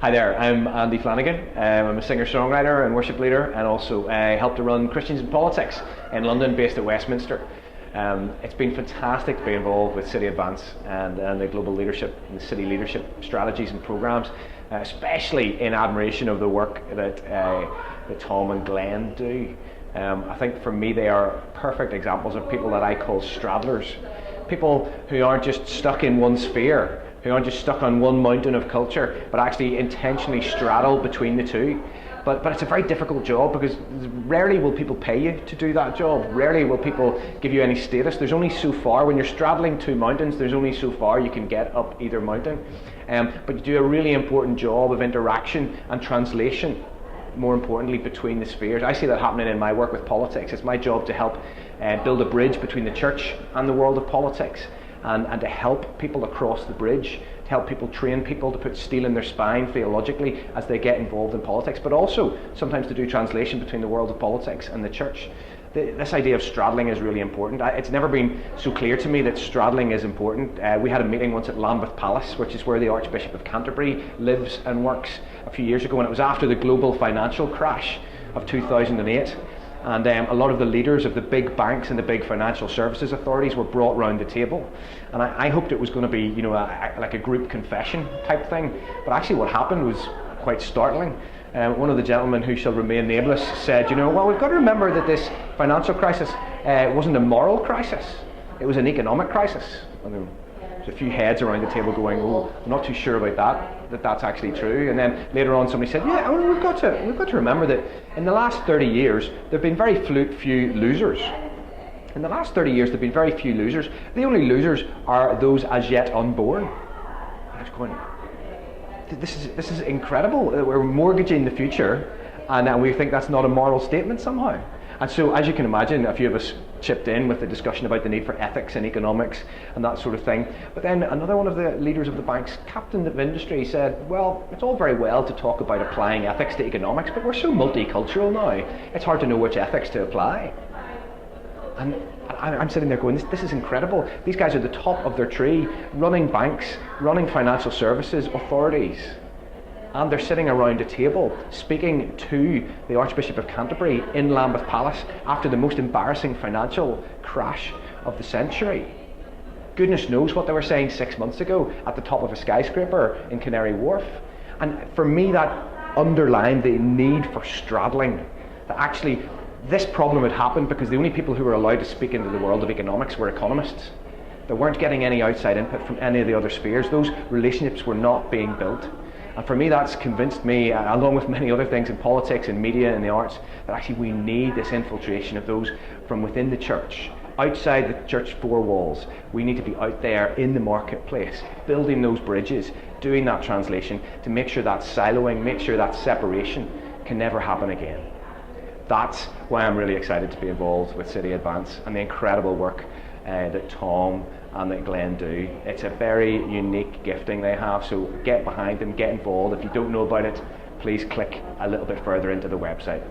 Hi there, I'm Andy Flannagan. I'm a singer-songwriter and worship leader, and also help to run Christians in Politics in London, based at Westminster. It's been fantastic to be involved with City Advance and the global leadership and the city leadership strategies and programmes, especially in admiration of the work that Tom and Glenn do. I think for me they are perfect examples of people that I call straddlers. People who aren't just stuck in one sphere, who aren't just stuck on one mountain of culture, but actually intentionally straddle between the two. But it's a very difficult job, because rarely will people pay you to do that job. Rarely will people give you any status. There's only so far, when you're straddling two mountains, there's only so far you can get up either mountain. But you do a really important job of interaction and translation, more importantly, between the spheres. I see that happening in my work with politics. It's my job to help build a bridge between the church and the world of politics, and to help people across the bridge, to help people, train people to put steel in their spine theologically as they get involved in politics, but also sometimes to do translation between the world of politics and the church. This idea of straddling is really important. It's never been so clear to me that straddling is important. We had a meeting once at Lambeth Palace, which is where the Archbishop of Canterbury lives and works, a few years ago, and it was after the global financial crash of 2008. And a lot of the leaders of the big banks and the big financial services authorities were brought round the table. And I hoped it was going to be, like a group confession type thing. But actually what happened was quite startling. One of the gentlemen, who shall remain nameless, said, well, we've got to remember that this financial crisis wasn't a moral crisis. It was an economic crisis. And there's a few heads around the table going, oh, I'm not too sure about that's actually true. And then later on somebody said, yeah, we've got to remember that in the last 30 years there have been very few losers. In the last 30 years there have been very few losers. The only losers are those as yet unborn. I was going, this is incredible. We're mortgaging the future, and we think that's not a moral statement somehow. And so, as you can imagine, a few of us chipped in with the discussion about the need for ethics and economics and that sort of thing. But then another one of the leaders of the bank's captain of industry said, well, it's all very well to talk about applying ethics to economics, but we're so multicultural now, it's hard to know which ethics to apply. And I'm sitting there going, this is incredible. These guys are the top of their tree, running banks, running financial services authorities. And they're sitting around a table speaking to the Archbishop of Canterbury in Lambeth Palace after the most embarrassing financial crash of the century. Goodness knows what they were saying 6 months ago at the top of a skyscraper in Canary Wharf. And for me, that underlined the need for straddling. That actually this problem had happened because the only people who were allowed to speak into the world of economics were economists. They weren't getting any outside input from any of the other spheres. Those relationships were not being built. And for me, that's convinced me, along with many other things in politics and media and the arts, that actually we need this infiltration of those from within the church, outside the church four walls. We need to be out there in the marketplace, building those bridges, doing that translation to make sure that siloing, make sure that separation can never happen again. That's why I'm really excited to be involved with City Advance and the incredible work that Tom and that Glenn do. It's a very unique gifting they have, so get behind them, get involved. If you don't know about it, please click a little bit further into the website.